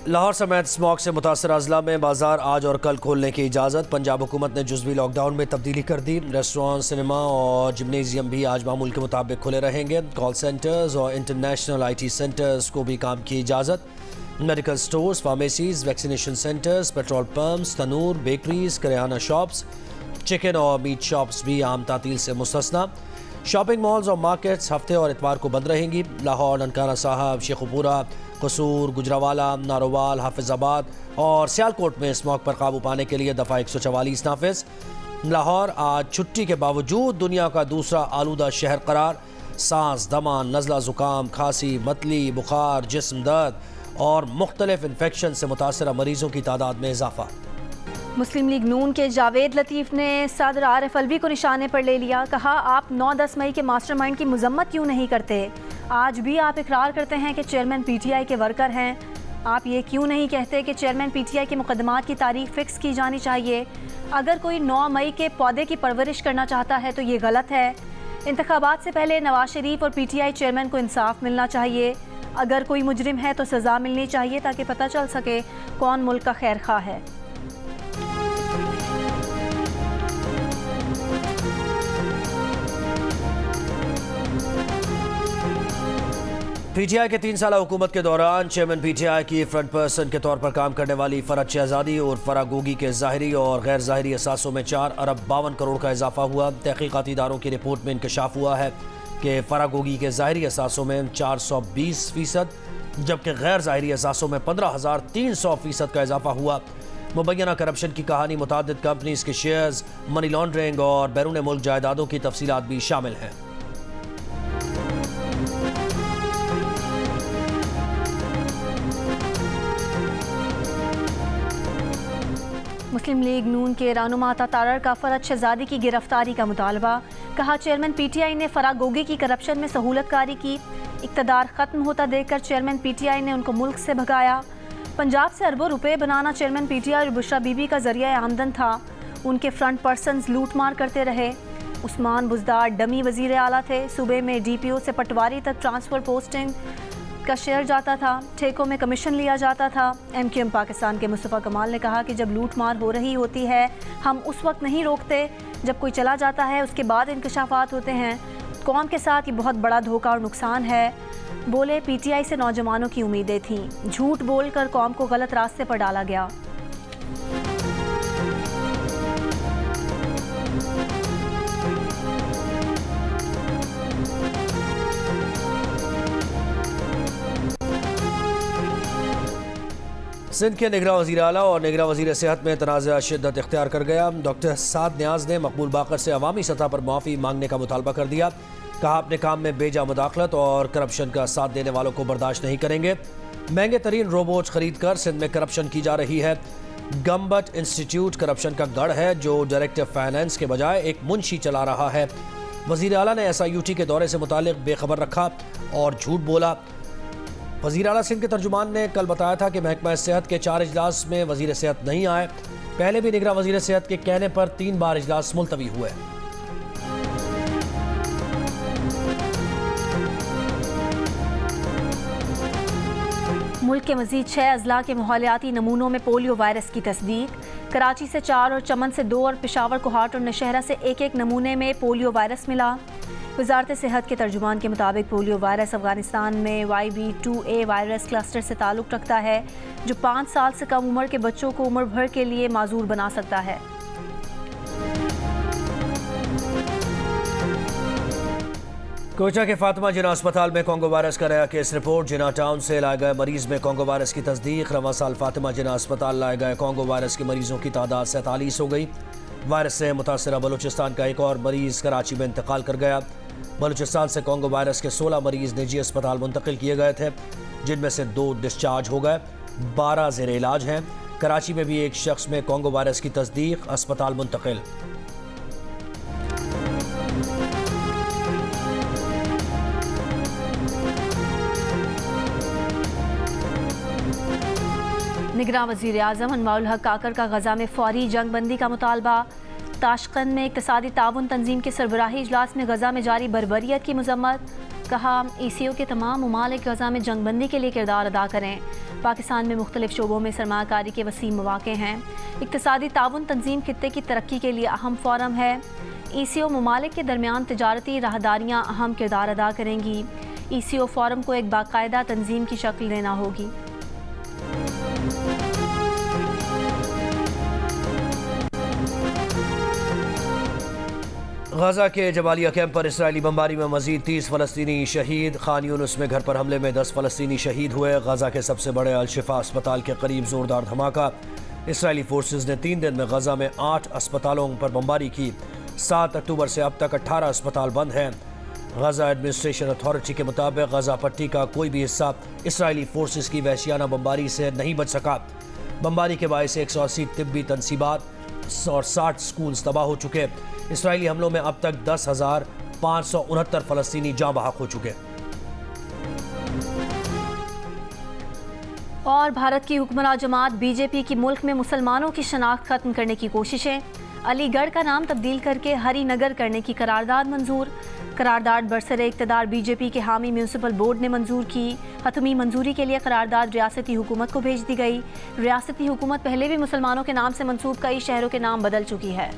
लाहौर समेत स्मॉग से मुतासर अजला में बाजार आज और कल खोलने की इजाज़त। पंजाब हुकूमत ने जुज़वी लॉकडाउन में तब्दीली कर दी। रेस्टोरेंट, सिनेमा और जिमनेजियम भी आज मामूल के मुताबिक खुले रहेंगे। कॉल सेंटर्स और इंटरनेशनल IT सेंटर्स को भी काम की इजाज़त। Medical stores, pharmacies, vaccination centres, petrol pumps, तनूर, बेकरीज, करियाना शॉप्स, चिकन और मीट शॉप्स भी आम तातील से मुस्तस्ना। शॉपिंग मॉल्स और मार्केट्स हफ्ते और इतवार को बंद रहेंगी। लाहौर, ननकाना साहब, शेखुपुरा, कसूर, गुजरावाला, नारोवाल, हाफिजाबाद और सियालकोट में स्मॉग पर काबू पाने के लिए दफ़ा 144 नाफिज। लाहौर आज छुट्टी के बावजूद दुनिया का दूसरा आलूदा शहर करार। सांस, दमा, नज़ला, ज़ुकाम, खांसी, मतली, बुखार, जिस्म दर्द और मुख्तलिफ इन्फेक्शन से मुतासर मरीजों की तादाद में इजाफा। मुस्लिम लीग नून के जावेद लतीफ़ ने सदर आरिफ अलवी को निशाने पर ले लिया। कहा, आप 9-10 मई के मास्टरमाइंड की मजम्मत क्यों नहीं करते? आज भी आप इकरार करते हैं कि चेयरमैन PTI के वर्कर हैं। आप ये क्यों नहीं कहते कि चेयरमैन PTI के मुकदमात की तारीख फ़िक्स की जानी चाहिए? अगर कोई 9 मई के पौधे की परवरिश करना चाहता है तो ये गलत है। इंतखाबात से पहले नवाज शरीफ और PTI चेयरमैन को इंसाफ मिलना चाहिए। अगर कोई मुजरिम है तो सज़ा मिलनी चाहिए ताकि पता चल सके कौन मुल्क का खैर खा है। PTI के 3 साल हुकूमत के दौरान चेयरमैन PTI की फ्रंट पर्सन के तौर पर काम करने वाली फरहत शहजादी और फराह गोगी के ज़ाहिरी और गैर ज़ाहिरी असासों में 4 अरब 52 करोड़ का इजाफा हुआ। तहकीकाती इदारों की रिपोर्ट में इंकशाफ हुआ है कि फराह गोगी के ज़ाहिरी असासों में 420%, जबकि गैर ज़ाहिरी असासों में 15,300% का इजाफा हुआ। मुबैना करप्शन की कहानी मुतादिद कंपनीज के शेयर्स, मनी लॉन्ड्रिंग और बैरून मुल्क जायदादों की तफसीलात भी शामिल हैं। मुस्लिम लीग नून के रहनुमा तारर का फरहत शहजादी की गिरफ्तारी का मुतालबा। कहा, चेयरमैन PTI ने फराह गोगी की करप्शन में सहूलतकारी की। इक़्तिदार ख़त्म होता देखकर चेयरमैन PTI ने उनको मुल्क से भगाया। पंजाब से अरबों रुपए बनाना चेयरमैन PTI और बुशरा बीबी का जरिया आमदन था। उनके फ्रंट पर्सनस लूट मार करते रहे। उस्मान बुज़दार डमी वज़ीर आला थे। सूबे में DPO से पटवारी तक ट्रांसफ़र पोस्टिंग का शेयर जाता था। ठेकों में कमीशन लिया जाता था। MQM पाकिस्तान के मुस्तफ़ा कमाल ने कहा कि जब लूट मार हो रही होती है हम उस वक्त नहीं रोकते, जब कोई चला जाता है उसके बाद इंकशाफात होते हैं। कौम के साथ ये बहुत बड़ा धोखा और नुकसान है। बोले, PTI से नौजवानों की उम्मीदें थीं। झूठ बोलकर कौम को गलत रास्ते पर डाला गया। सिंध के निगरान वज़ीर आला और निगरान वज़ीर सेहत में तनाज़ा शिद्दत इख्तियार कर गया। डॉक्टर साद न्याज ने मकबूल बाकर से अवामी सतह पर माफ़ी मांगने का मुतालबा कर दिया। कहा, अपने काम में बेजा मुदाखलत और करप्शन का साथ देने वालों को बर्दाश्त नहीं करेंगे। महंगे तरीन रोबोट्स खरीद कर सिंध में करप्शन की जा रही है। गम्बट इंस्टीट्यूट करप्शन का गढ़ है जो डायरेक्टर फाइनेंस के बजाय एक मुंशी चला रहा है। वज़ीर आला ने SIUT के दौरे से मुतालिक बेखबर रखा और झूठ बोला। वज़ीर आला सिंध के तर्जुमान ने कल बताया था कि महकमा सेहत के 4 इजलास में वज़ीर सेहत नहीं आए। पहले भी निगरान वज़ीर सेहत के कहने पर 3 बार इजलास मुलतवी हुए। मुल्क के मज़ीद 6 अजला के माहौलियाती नमूनों में पोलियो वायरस की तस्दीक। कराची से 4 और चमन से 2 और पेशावर, कोहाट और नौशहरा से 1-1 नमूने में पोलियो वायरस मिला। वजारत सेहत के तर्जुमान के मुताबिक पोलियो वायरस अफगानिस्तान में YB2A वायरस क्लस्टर से ताल्लुक़ रखता है जो 5 साल से कम उम्र के बच्चों को उम्र भर के लिए माजूर बना सकता है। कोयटा के फातिमा जिना अस्पताल में कोंगो वायरस का नया केस रिपोर्ट। जिना टाउन से लाए गए मरीज में कोंगो वायरस की तस्दीक। रवां साल फातिमा जिना अस्पताल लाए गए कोंगो वायरस के मरीजों की तादाद 47 हो गई। वायरस से मुतासरा बलूचिस्तान का एक और मरीज कराची में इंतकाल कर गया। बलूचिस्तान से कोंगो वायरस के 16 मरीज निजी अस्पताल मुंतकिल किए गए थे, जिनमें से 2 डिस्चार्ज हो गए, 12 ज़ेर इलाज हैं। कराची में भी एक शख्स में कोंगो वायरस की तस्दीक, अस्पताल मुंतकिल। निगरान वज़ीर आज़म अनवारुल हक काकर का गज़ा में फ़ौरी जंग बंदी का मुतालबा। ताशकंद में इक़्तिसादी ताउन तंजीम के सरबराही इजलास में गज़ा में जारी बर्बरियत की मज़म्मत। कहा ECO के तमाम ममालिक गजा में जंगबंदी के लिए किरदार अदा करें। पाकिस्तान में मुख्तलिफ शोबों में सरमाकारी के वसीम मौक़े हैं। इक़्तिसादी ताउन तंजीम खित्ते की तरक्की के लिए अहम फोरम है। ECO ममालिक के दरमियान तजारती राहदारियाँ अहम किरदार अदा करेंगी। ECO फोरम को एक बाकायदा तंजीम की शक्ल देना होगी। गजा के जबालिया कैंप पर इसराइली बमबारी में मजीद 30 फ़लस्तीनी शहीद। खान यूनुस में घर पर हमले में 10 फ़लस्तीनी शहीद हुए। गजा के सबसे बड़े अल-शिफा अस्पताल के करीब ज़ोरदार धमाका। इसराइली फोर्सेस ने 3 दिन में गजा में 8 अस्पतालों पर बमबारी की। 7 अक्टूबर से अब तक 18 अस्पताल बंद हैं। गजा एडमिनिस्ट्रेशन अथॉरिटी के मुताबिक गजा पट्टी का कोई भी हिस्सा इसराइली फोर्सेस की वहशियाना बमबारी से नहीं बच सका। बमबारी के बायस 180 तिब्बी तनसीबात और 60 स्कूल्स तबाह हो चुके। इसराइली हमलों में अब तक 10,569 फ़लस्तीनी जाँ बहक हो चुके। और भारत की हुक्मरान जमात BJP की मुल्क में मुसलमानों की शनाख्त खत्म करने की कोशिशें। अलीगढ़ का नाम तब्दील करके हरिनगर करने की करारदाद मंजूर। करारदाद बरसरे इक़्तिदार BJP के हामी म्यूनसिपल बोर्ड ने मंजूर की। हतमी मंजूरी के लिए करारदाद रियासती हुकूमत को भेज दी गई। रियासती हुकूमत पहले भी मुसलमानों के नाम से मंसूब कई शहरों के नाम बदल चुकी है।